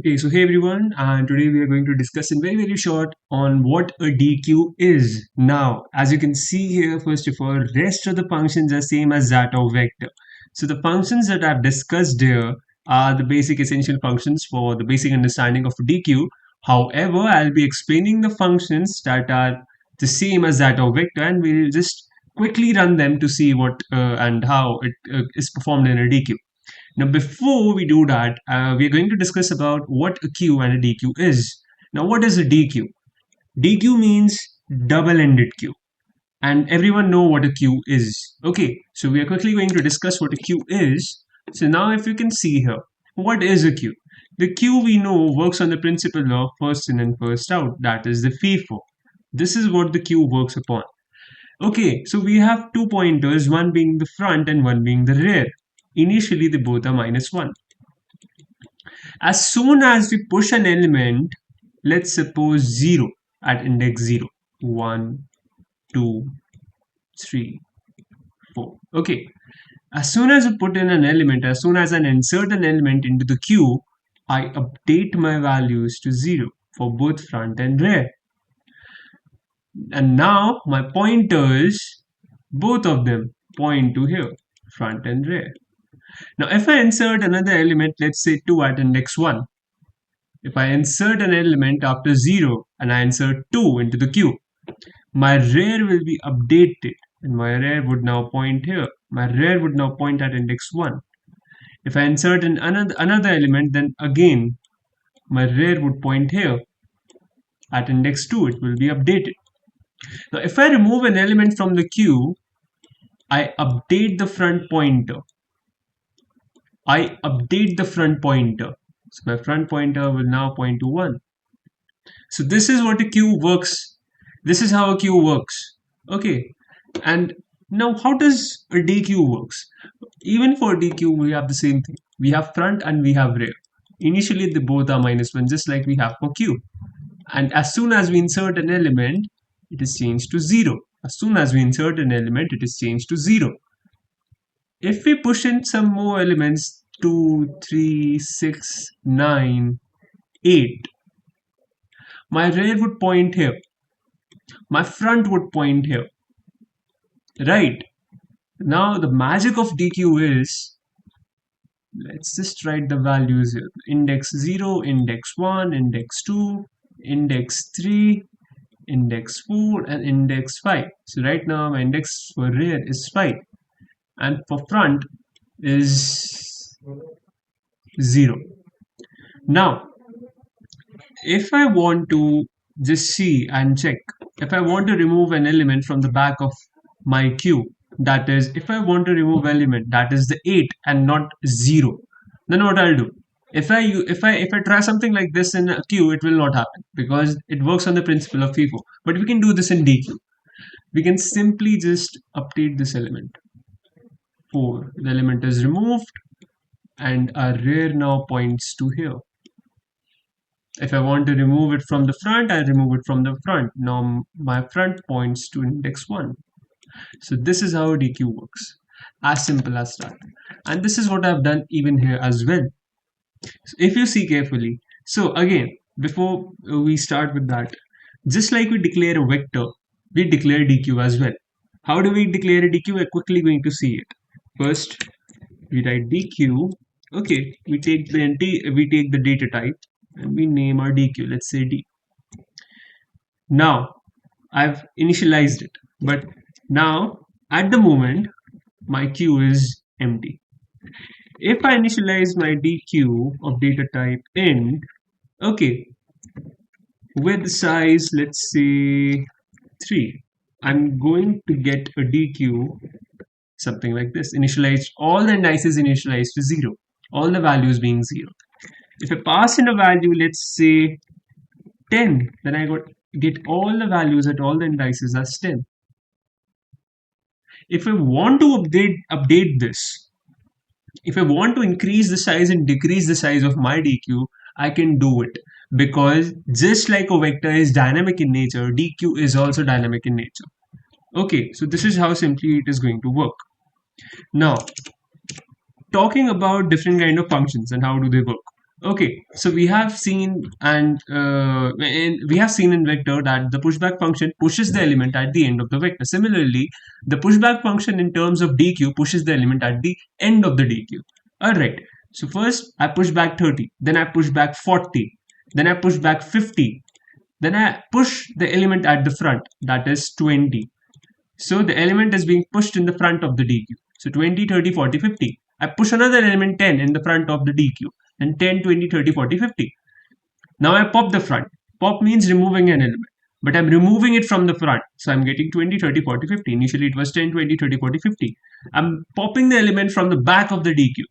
Okay, so hey everyone, and today we are going to discuss in very short on what a DQ is. Now, as you can see here, first of all, rest of the functions are same as that of vector. So the functions that I've discussed here are the basic essential functions for the basic understanding of a DQ. However, I'll be explaining the functions that are the same as that of vector, and we'll just quickly run them to see what and how it is performed in a DQ. Now, before we do that, we're going to discuss about what a Q and a DQ is. Now, what is a DQ? DQ means double-ended queue, and everyone know what a queue is. Okay, so we are quickly going to discuss what a queue is. So now, if you can see here, what is a queue? The queue we know works on the principle of first in and first out. That is the FIFO. This is what the queue works upon. Okay, so we have two pointers, one being the front and one being the rear. Initially, they both are -1. As soon as we push an element, let's suppose 0 at index 0, 1, 2, 3, 4. Okay, as soon as I put in an element, as soon as I insert an element into the queue, I update my values to 0 for both front and rear. And now my pointers, both of them point to here, front and rear. Now if I insert another element, let's say 2 at index 1, if I insert an element after 0 and I insert 2 into the queue, my rear will be updated and my rear would now point here. My rear would now point at index 1. If I insert another element, then again my rear would point here. At index 2, it will be updated. Now if I remove an element from the queue, I update the front pointer. So my front pointer will now point to 1. So this is what a queue works. This is how a queue works. Okay. And now how does a DQ works? Even for DQ, we have the same thing. We have front and we have rear. Initially, they both are -1, just like we have for Q. And as soon as we insert an element, it is changed to 0. As soon as we insert an element, it is changed to 0. If we push in some more elements, 2, 3, 6, 9, 8, my rear would point here. My front would point here. Right. Now the magic of DQ is, let's just write the values here. Index 0, index 1, index 2, index 3, index 4, and index 5. So right now my index for rear is 5. And for front is 0. Now, if I want to just see and check, if I want to remove an element from the back of my queue, that is, if I want to remove element that is the 8 and not 0, then what I'll do? If I try something like this in a queue, it will not happen because it works on the principle of FIFO. But we can do this in DQ. We can simply just update this element. 4. The element is removed and our rear now points to here. If I want to remove it from the front, I remove it from the front. Now my front points to index 1. So this is how DQ works. As simple as that. And this is what I've done even here as well. So if you see carefully. So again, before we start with that, just like we declare a vector, we declare DQ as well. How do we declare a DQ? We're quickly going to see it. First, we write DQ. Okay, we take the data type and we name our DQ. Let's say D. Now, I've initialized it, but now at the moment my queue is empty. If I initialize my DQ of data type int, okay, with size, let's say 3, I'm going to get a DQ something like this. Initialized, all the indices initialized to 0, all the values being 0. If I pass in a value, let's say 10, then I get all the values at all the indices as 10. If I want to update this, if I want to increase the size and decrease the size of my DQ, I can do it, because just like a vector is dynamic in nature, DQ is also dynamic in nature. Okay, so this is how simply it is going to work. Now, talking about different kind of functions and how do they work. Okay, so we have seen we have seen in vector that the pushback function pushes the element at the end of the vector. Similarly, the pushback function in terms of dq pushes the element at the end of the dq. All right. So first I push back 30, then I push back 40, then I push back 50, then I push the element at the front, that is 20. So the element is being pushed in the front of the DQ. So 20, 30, 40, 50. I push another element 10 in the front of the DQ. And 10, 20, 30, 40, 50. Now I pop the front. Pop means removing an element. But I'm removing it from the front. So I'm getting 20, 30, 40, 50. Initially it was 10, 20, 30, 40, 50. I'm popping the element from the back of the DQ.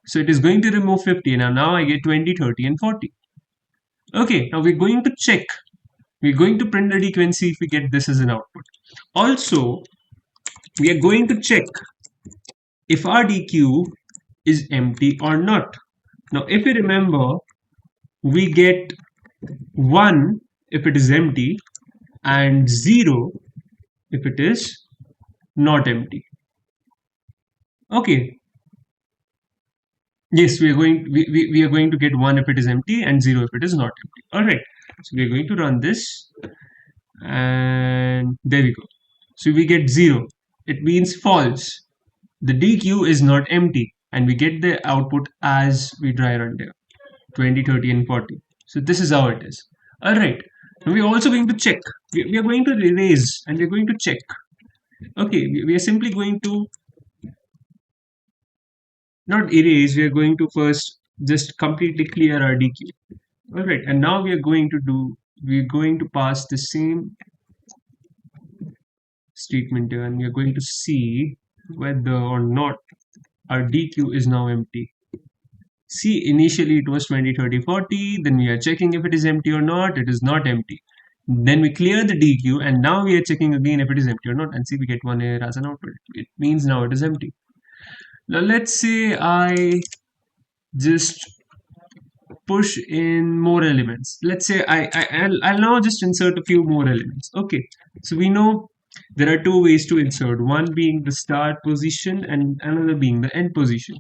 So it is going to remove 50. Now I get 20, 30, and 40. Okay, now we're going to check. We're going to print the DQ and see if we get this as an output. Also, we are going to check if our DQ is empty or not. Now, if you remember, we get 1 if it is empty and 0 if it is not empty. Okay. Yes, we are going to get 1 if it is empty and 0 if it is not empty. All right. So we are going to run this and there we go. So we get 0. It means false. The DQ is not empty and we get the output as we dry run there. 20, 30, and 40. So this is how it is. All right. Now we are also going to check. We are going to erase and we are going to check. Okay, we are simply going to not erase. We are going to first just completely clear our DQ. All right, and now we are going to do. We are going to pass the same statement here, and we are going to see whether or not our DQ is now empty. See, initially it was 20, 30, 40. Then we are checking if it is empty or not. It is not empty. Then we clear the DQ and now we are checking again if it is empty or not, and see we get 1 error as an output. It means now it is empty. Now let's say I just push in more elements. Let's say I'll now just insert a few more elements. Okay, so we know there are two ways to insert, one being the start position and another being the end position.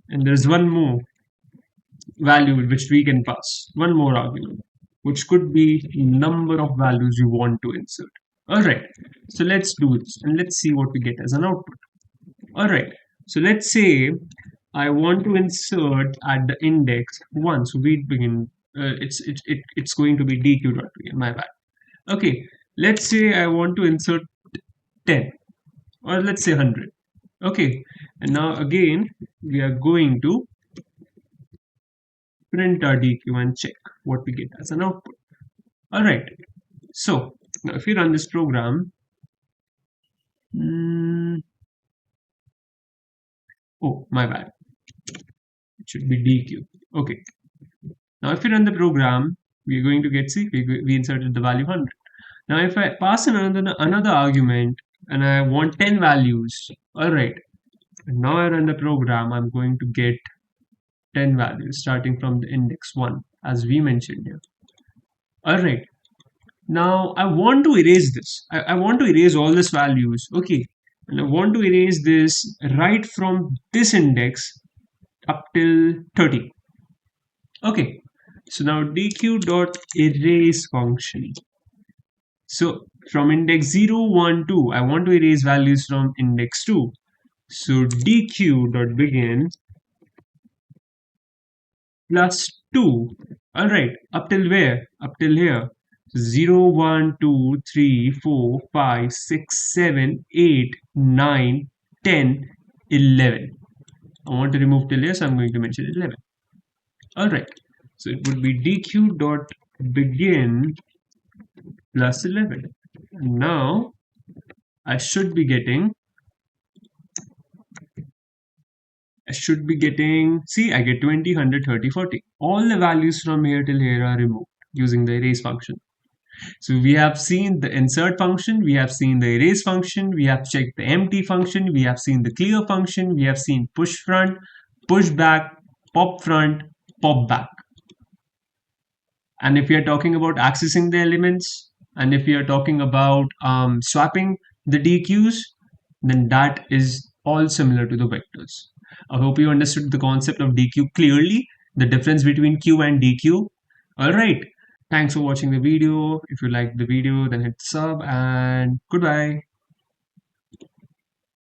And there's one more value which we can pass, one more argument, which could be number of values you want to insert. All right, so let's do this and let's see what we get as an output. All right, so let's say I want to insert at the index 1. So we begin, it's going to be dq.begin, my bad. Okay, let's say I want to insert 10 or let's say 100. Okay, and now again we are going to print our DQ and check what we get as an output. All right, so now if you run this program, oh my bad, it should be DQ. Okay, now if you run the program, we are going to get, see, we inserted the value 100. Now if I pass in another argument and I want 10 values, all right, and now I run the program, I'm going to get 10 values starting from the index 1 as we mentioned here. All right, now I want to erase this. I want to erase all these values. Okay, and I want to erase this right from this index up till 30. Okay, so now dq.erase function. So from index 0, 1, 2, I want to erase values from index 2. So dq.begin plus 2. All right, up till where? Up till here. 0, 1, 2, 3, 4, 5, 6, 7, 8, 9, 10, 11. I want to remove till here, so I'm going to mention 11. All right, so it would be dq.begin plus 11. And now I should be getting, see, I get 20, 100, 30, 40. All the values from here till here are removed using the erase function. So we have seen the insert function, we have seen the erase function, we have checked the empty function, we have seen the clear function, we have seen push front, push back, pop front, pop back. And if we are talking about accessing the elements, and if we are talking about swapping the DQs, then that is all similar to the vectors. I hope you understood the concept of DQ clearly. the difference between Q and DQ. All right. Thanks for watching the video. If you liked the video, then hit sub and goodbye.